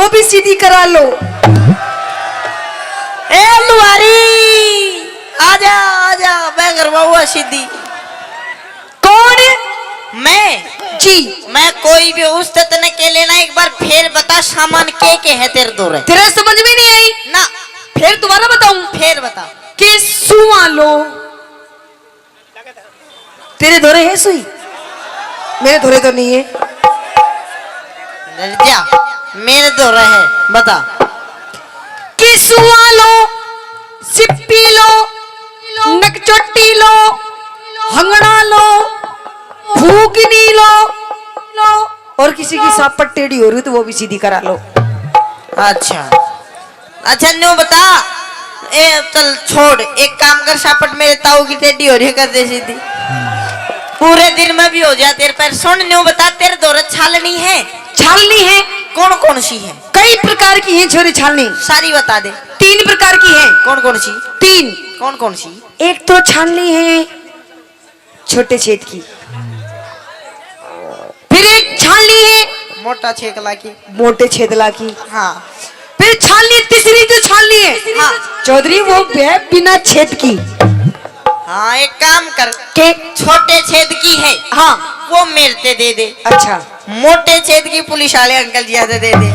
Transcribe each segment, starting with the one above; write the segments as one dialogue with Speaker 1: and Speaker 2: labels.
Speaker 1: भी सीधी करा लो।
Speaker 2: ए लुहारी आजा आजा, मैं करवाऊंगा सीधी।
Speaker 1: कौन?
Speaker 2: मैं
Speaker 1: जी।
Speaker 2: मैं कोई भी उस तने के लेना, एक बार फिर बता सामान के है तेरे दो रहे।
Speaker 1: तेरे समझ में नहीं आई
Speaker 2: ना,
Speaker 1: फिर दोबारा बताऊं?
Speaker 2: फिर बता।
Speaker 1: कि सुआ लो। तेरे धोरे है सुई? मेरे धोरे तो नहीं है।
Speaker 2: जा मेरे दो रहे, बता।
Speaker 1: कि सुआ लो, सिप्पी लो, नकचोटी लो, हंगड़ा लो, भूगनी लो, और किसी की सापट टेढ़ी हो रही तो वो भी सीधी करा लो।
Speaker 2: अच्छा अच्छा, न्यू बता। ए चल छोड़, एक काम कर, सापट मेरे ताऊ की टेढ़ी हो रही है, कर दे सीधी। पूरे दिन में भी हो जाए तेरे पैर। सुन न्यू बता, तेरे दौरे छालनी है?
Speaker 1: छालनी है।
Speaker 2: कौन कौन सी है?
Speaker 1: कई प्रकार की है छोरी छालनी।
Speaker 2: सारी बता दे।
Speaker 1: 3 प्रकार की है।
Speaker 2: कौन कौन सी?
Speaker 1: 3।
Speaker 2: कौन कौन सी?
Speaker 1: एक तो छालनी है छोटे छेद की, फिर एक छालनी है
Speaker 2: मोटा छेकला की।
Speaker 1: मोटे छेदला की,
Speaker 2: हाँ।
Speaker 1: फिर छालनी तीसरी जो छालनी है,
Speaker 2: हाँ।
Speaker 1: चौधरी वो बिना छेद की।
Speaker 2: हाँ एक काम कर
Speaker 1: के
Speaker 2: छोटे छेद की है,
Speaker 1: हाँ
Speaker 2: वो मेरे से दे दे।
Speaker 1: अच्छा।
Speaker 2: मोटे छेद की पुलिस वाले अंकल जी से दे दे।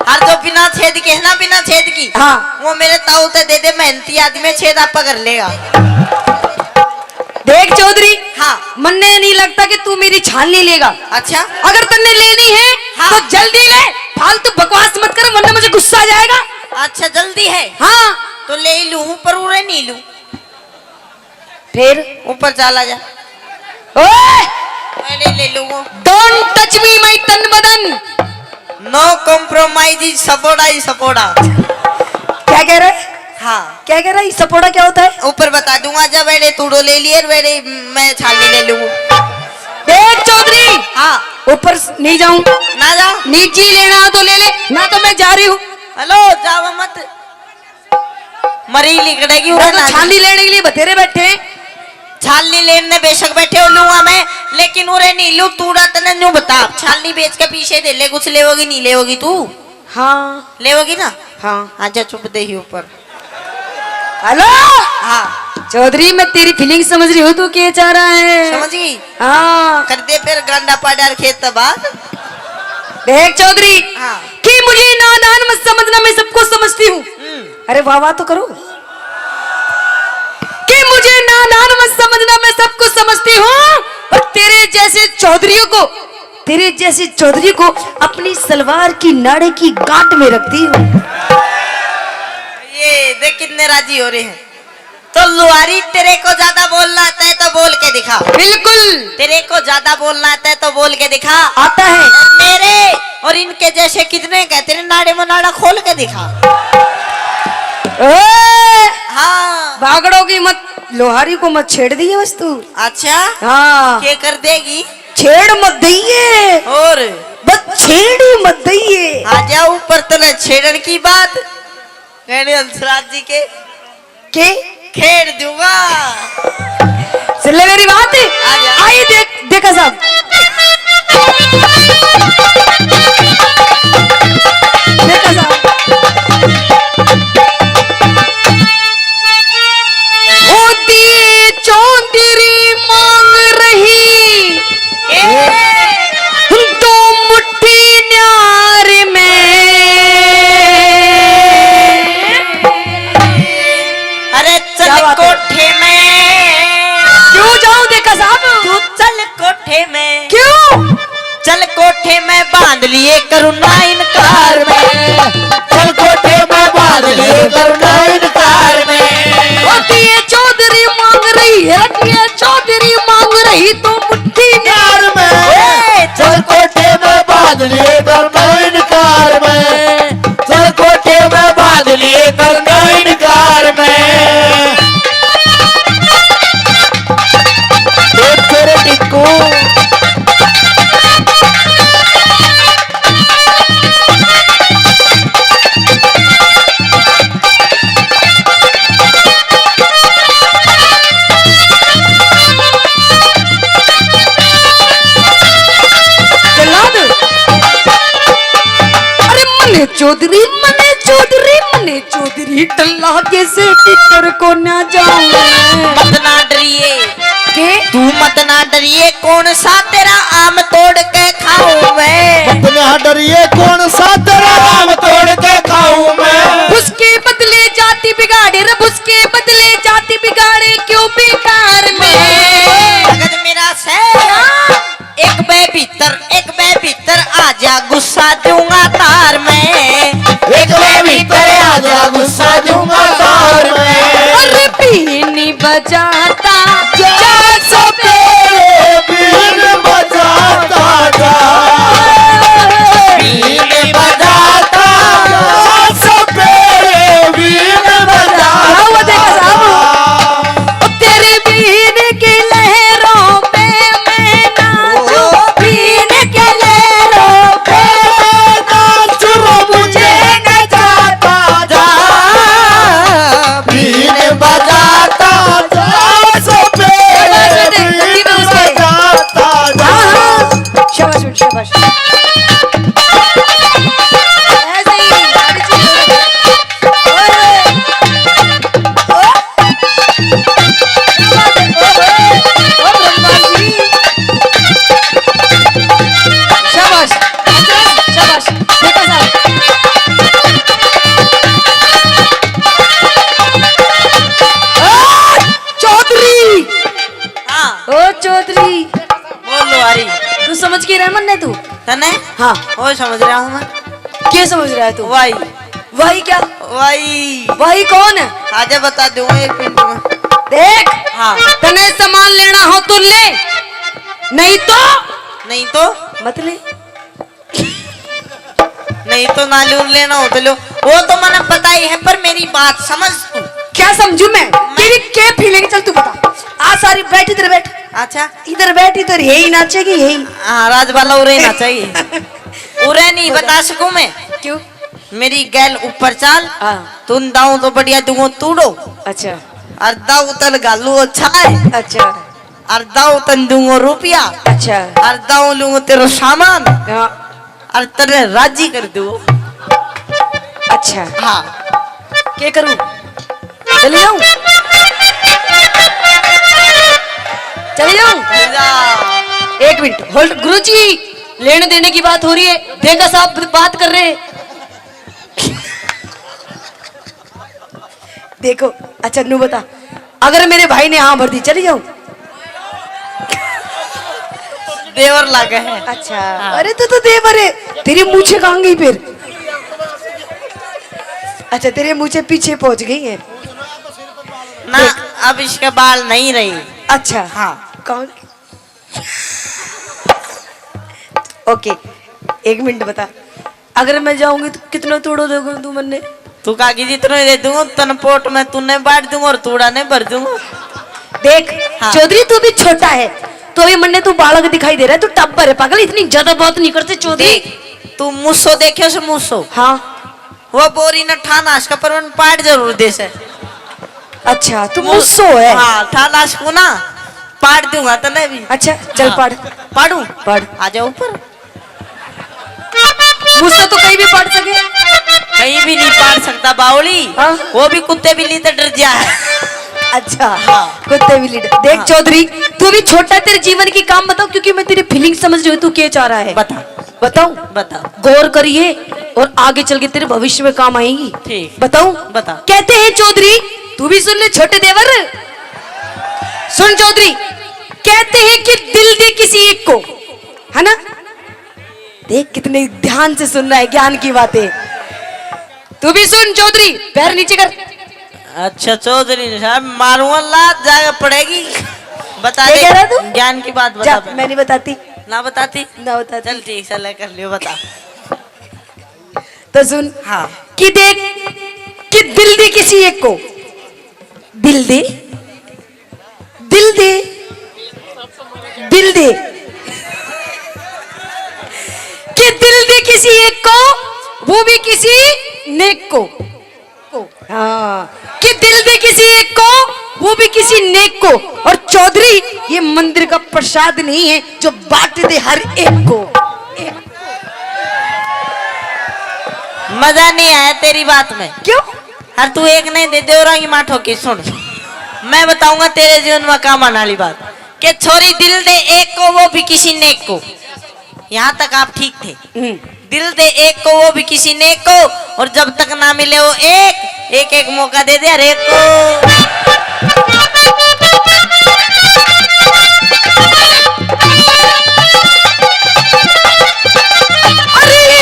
Speaker 2: और जो बिना छेद की है ना, बिना छेद की,
Speaker 1: हाँ
Speaker 2: वो मेरे ताऊ से दे दे। मेहनती आदमी छेद आप कर लेगा।
Speaker 1: देख चौधरी,
Speaker 2: हाँ।
Speaker 1: मन्ने नहीं लगता कि तू मेरी छालनी लेगा।
Speaker 2: अच्छा
Speaker 1: अगर तन्ने लेनी है
Speaker 2: हाँ।
Speaker 1: तो जल्दी ले, फालतू बकवास मत कर वरना मुझे गुस्सा आ जाएगा।
Speaker 2: अच्छा जल्दी है?
Speaker 1: हाँ
Speaker 2: तो ले ही लूं, पर उड़े नहीं लूं।
Speaker 1: फिर
Speaker 2: ऊपर चला जा।
Speaker 1: ओए
Speaker 2: ले लूंगा।
Speaker 1: डोंट टच मी माय तन बदन।
Speaker 2: नो कॉम्प्रोमाइज, सपोर्टा ही सपोर्टा।
Speaker 1: क्या कह रहा है?
Speaker 2: हाँ
Speaker 1: क्या कह रहा है? सपोर्टा क्या होता है?
Speaker 2: ऊपर बता दूंगा। जब बेटे तूड़ो ले लिए बेटे, मैं छालनी ले लूंगा।
Speaker 1: देख चौधरी,
Speaker 2: हाँ
Speaker 1: ऊपर नहीं जाऊं
Speaker 2: ना जा।
Speaker 1: नीचे ही लेना हो तो ले ले, ना तो मैं जा रही हूँ।
Speaker 2: हेलो जाओ मत, मरी लिकड़ेगी।
Speaker 1: मैं तो छालनी लेने के लिए बतेरे बैठे हैं।
Speaker 2: छालनी लेने बेशक बैठे हो लूंगा मैं, लेकिन उरे नहीं लू। तूड़ा तने न्यू बता, छालनी बेच के पीछे दे ले। कुछ लेवोगी नहीं लेवोगी तू?
Speaker 1: हाँ
Speaker 2: लेवोगी ना?
Speaker 1: हाँ।
Speaker 2: आजा चुप दे ही ऊपर।
Speaker 1: हेलो
Speaker 2: हाँ
Speaker 1: चौधरी, मैं तेरी फीलिंग समझ रही हूँ, तू क्या चाह रहा है?
Speaker 2: समझ गई?
Speaker 1: हाँ
Speaker 2: कर दे फिर गंडा पाडार खेत बाद।
Speaker 1: देख चौधरी,
Speaker 2: हाँ।
Speaker 1: कि मुझे नादान मत समझना, मैं सबको समझती हूँ। अरे वाह वाह तो करो। कि मुझे नादान मत समझना, मैं सबको समझती हूँ। और तेरे जैसे चौधरी को अपनी सलवार की नाड़े की गांठ में रखती हूँ।
Speaker 2: ये देख कितने राजी हो रहे हैं। तो लुहारी, तेरे को ज्यादा बोलना आता है तो बोल के दिखा।
Speaker 1: बिल्कुल।
Speaker 2: तेरे को ज्यादा बोलना आता है तो बोल के दिखा।
Speaker 1: आता है।
Speaker 2: और मेरे और इनके जैसे कितने कहते हैं, नाड़े में नाड़ा खोल के दिखा। हाँ
Speaker 1: भागड़ों की मत, लोहारी को मत छेड़ दिए बस तू।
Speaker 2: अच्छा
Speaker 1: हाँ
Speaker 2: क्या कर देगी?
Speaker 1: छेड़ मत दिए,
Speaker 2: और
Speaker 1: बस छेड़ ही मत दिए।
Speaker 2: आ जाओ ऊपर, तो न छेड़न की बात कहने हंसराज जी के खेड़ दूंगा।
Speaker 1: सुन ले मेरी बात। आई देखा साहब, देखा साहब, होती चौधरी मांग रही दो मुट्ठी न्यार में।
Speaker 2: अरे चल कोठे में।
Speaker 1: क्यों जाऊं देखा साहब?
Speaker 2: तू चल कोठे में।
Speaker 1: क्यों?
Speaker 2: चल कोठे में बांध लिए करुणा इनकार में। चल कोठे में बांध लिए करुणा इनकार में।
Speaker 1: होती है चौधरी मांग रही है, ये चौधरी मांग रही तो मुट्ठी न्यार में।
Speaker 2: चल कोठे में बांध लिए करुणा इनकार में। चल कोठे में बांध लिए करुणा इनकार में। तेरे टिक्कू
Speaker 1: मने चौधरी टल्ला कैसे भीतर को ना जाऊं
Speaker 2: मत ना डरिए
Speaker 1: के
Speaker 2: तू, मत ना डरिए, कौन सा तेरा आम तोड़ के खाऊं मैं।
Speaker 3: मत ना डरिए, कौन सा तेरा आम तोड़ के खाऊं मैं।
Speaker 1: उसके बदले जाति बिगाड़े, रब उसके बदले जाति बिगाड़े, क्यों बेकार में
Speaker 2: भगत मेरा से एक बे भीतर आजा, गुस्सा दूंगा तार में।
Speaker 3: एक बे भीतर आजा, गुस्सा दूंगा तार में।
Speaker 1: अरे बीनी बजाता
Speaker 3: जा सो तेरे बीन बजाता जा, बीन बजाता जा सो तेरे बीन बजाता जा।
Speaker 1: तेरे बीन की लहरों पे मैं नाचूं, बीन के लहरों पे
Speaker 3: मैं नाचूं, मुझे नचाता जा, बीन बजाता जा सो तेरे बीन बजाता जा।
Speaker 1: शाबाश बेटा, शाबाश। ऐसे ही गाड़ी चलो। ओए, ओ, क्या बात है? ओ ब्रह्माजी, शाबाश, शाबाश, देखा साहब। चौधरी,
Speaker 2: हाँ
Speaker 1: ओ चौधरी,
Speaker 2: बोलो अरे
Speaker 1: तू समझ के रहा मन तू?
Speaker 2: तने
Speaker 1: हाँ,
Speaker 2: वो समझ रहा हूँ मैं।
Speaker 1: क्या समझ रहा है तू?
Speaker 2: वाई
Speaker 1: वही क्या?
Speaker 2: वाई
Speaker 1: वही कौन है?
Speaker 2: आजा बता दूंगा एक मिनट में।
Speaker 1: देख,
Speaker 2: हाँ
Speaker 1: तने सामान लेना हो तो ले, नहीं तो
Speaker 2: नहीं तो
Speaker 1: मत ले।
Speaker 2: नहीं तो नालूर लेना हो तो लो, वो तो मैंने पता ही है, पर मेरी बात समझ तू।
Speaker 1: क्या समझू मैं? तेरी क्या फीलिंग? चल तू बता। आ सारी बैठ, इधर बैठ,
Speaker 2: अच्छा
Speaker 1: इधर बैठ, इधर यही नाचेगी यही।
Speaker 2: हाँ राजबाला उरे ना चाहिए, उरे नहीं बता सकूं मैं।
Speaker 1: क्यों?
Speaker 2: मेरी गैल ऊपर चाल,
Speaker 1: हाँ,
Speaker 2: तुम दाऊ तो बढ़िया दूंगो तूड़ो,
Speaker 1: अच्छा
Speaker 2: और दाऊ तन गालू अच्छा है,
Speaker 1: अच्छा
Speaker 2: और दाऊ तन दूंगो रुपया,
Speaker 1: अच्छा।
Speaker 2: और दाऊ लूंगो तेरो सामान,
Speaker 1: हाँ,
Speaker 2: और तेरे राजी कर दू।
Speaker 1: अच्छा,
Speaker 2: हाँ
Speaker 1: क्या करूं? चली जाऊं? चली जाऊं? एक मिनट होल्ड। गुरुजी, लेने देने की बात हो रही है, देखा साहब बात कर रहे हैं। देखो, अच्छा नू बता, अगर मेरे भाई ने हाँ भर दी चली जाऊं?
Speaker 2: देवर लागे है।
Speaker 1: अच्छा, अरे तो देवर है, तेरी मूछे कहाँ गई फिर? अच्छा, तेरे मूछे पीछे पहुंच गई है
Speaker 2: ना, अब इसके बाल नहीं रही।
Speaker 1: अच्छा,
Speaker 2: हाँ
Speaker 1: कौन? ओके, एक मिनट बता, अगर मैं जाऊंगी तो कितना तोड़ो दोगे तू मन्ने?
Speaker 2: तू कागी जितना दे दूंगा तन पोट में तूने बांट दूंगा और तूड़ा ने भर दूंगा।
Speaker 1: देख
Speaker 2: हाँ।
Speaker 1: चौधरी, तू भी छोटा है तो अभी मन्ने तू बालक दिखाई दे रहा है, तू टब्बर है पागल, इतनी ज्यादा बात नहीं करते चौधरी।
Speaker 2: देख तू मुझसो देखे से मुझसो,
Speaker 1: हाँ,
Speaker 2: वो बोरी न ठानाश का परवन पाट जरूर दे से।
Speaker 1: अच्छा तू मुझसो है?
Speaker 2: हाँ ठानाश को ना पाट दूंगा तने भी।
Speaker 1: अच्छा चल
Speaker 2: हाँ।
Speaker 1: पढ़,
Speaker 2: पाड़ू
Speaker 1: पढ़।
Speaker 2: आ जा ऊपर।
Speaker 1: मुझसे तो कहीं भी पढ़ सके?
Speaker 2: कहीं भी नहीं पाट सकता बावली।
Speaker 1: हाँ।
Speaker 2: वो भी कुत्ते बिल्ली तो डर जा है।
Speaker 1: अच्छा,
Speaker 2: हाँ।
Speaker 1: कुत्ते भी लीडर। देख
Speaker 2: हाँ।
Speaker 1: चौधरी, तू भी छोटा, तेरे जीवन की काम बताओ, क्योंकि मैं तेरी फीलिंग समझ रही हूँ तू क्या चाह रहा है।
Speaker 2: बता
Speaker 1: बताऊं?
Speaker 2: बता।
Speaker 1: गौर करिए और आगे चल के तेरे भविष्य में काम आएगी।
Speaker 2: ठीक।
Speaker 1: बताऊं?
Speaker 2: बता।
Speaker 1: कहते हैं चौधरी, तू भी सुन ले छोटे देवर, सुन चौधरी, कहते हैं कि दिल दे किसी एक को, है ना? देख कितने ध्यान से सुन रहा है ज्ञान की बातें। तू भी सुन चौधरी, पैर नीचे कर।
Speaker 2: अच्छा चौधरी साहब, मारूंगा लात जाकर पड़ेगी। बता
Speaker 1: क्या
Speaker 2: दे
Speaker 1: कह रहा तू?
Speaker 2: ज्ञान की बात
Speaker 1: जा,
Speaker 2: बता।
Speaker 1: मैं नहीं बताती,
Speaker 2: ना बताती?
Speaker 1: ना बताती।
Speaker 2: चल ठीक है, कर लियो, बता।
Speaker 1: तो सुन,
Speaker 2: हाँ
Speaker 1: कि देख कि दिल दे किसी एक को, दिल दे, दिल दे, दिल दे, कि दिल दे किसी एक को, वो भी किसी नेक को। हाँ, कि दिल दे किसी एक को, वो भी किसी नेक को। और चौधरी, ये मंदिर का प्रसाद नहीं है जो बांट दे हर एक को।
Speaker 2: मजा नहीं आया तेरी बात में।
Speaker 1: क्यों?
Speaker 2: हर तू एक नहीं दे देवरांगी माठो की सुन, मैं बताऊंगा तेरे जीवन में काम आने वाली बात कि छोरी दिल दे एक को वो भी किसी नेक को। यहाँ तक आप ठीक थे। दिल दे एक को वो भी किसी नेक को, और जब तक ना मिले वो एक एक मौका दे दे हर एक को।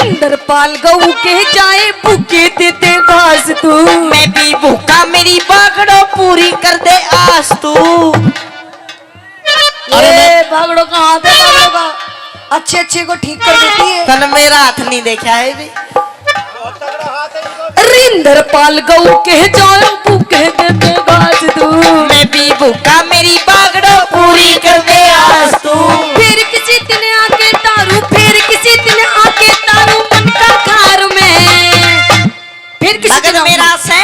Speaker 1: इंद्रपाल गऊ के जाए भूखे देते घास तू।
Speaker 2: मैं भी भूखा मेरी बागड़ो पूरी कर दे आस तू।
Speaker 1: अरे बागड़ो का हाथ है, बागड़ो का अच्छे अच्छे को ठीक कर देती है।
Speaker 2: तन मेरा हाथ नहीं देखा है भी।
Speaker 1: इंद्रपाल गऊ के जाए भूखे देते घास तू।
Speaker 2: मैं भी भूखा मेरी बागड़ो पूरी कर दे आस तू।
Speaker 1: फिर किसी दिन आके तारू, फिर किसी दिन आके तारू मन का घर में। फिर किसी
Speaker 2: लगन
Speaker 1: दिन
Speaker 2: मेरा से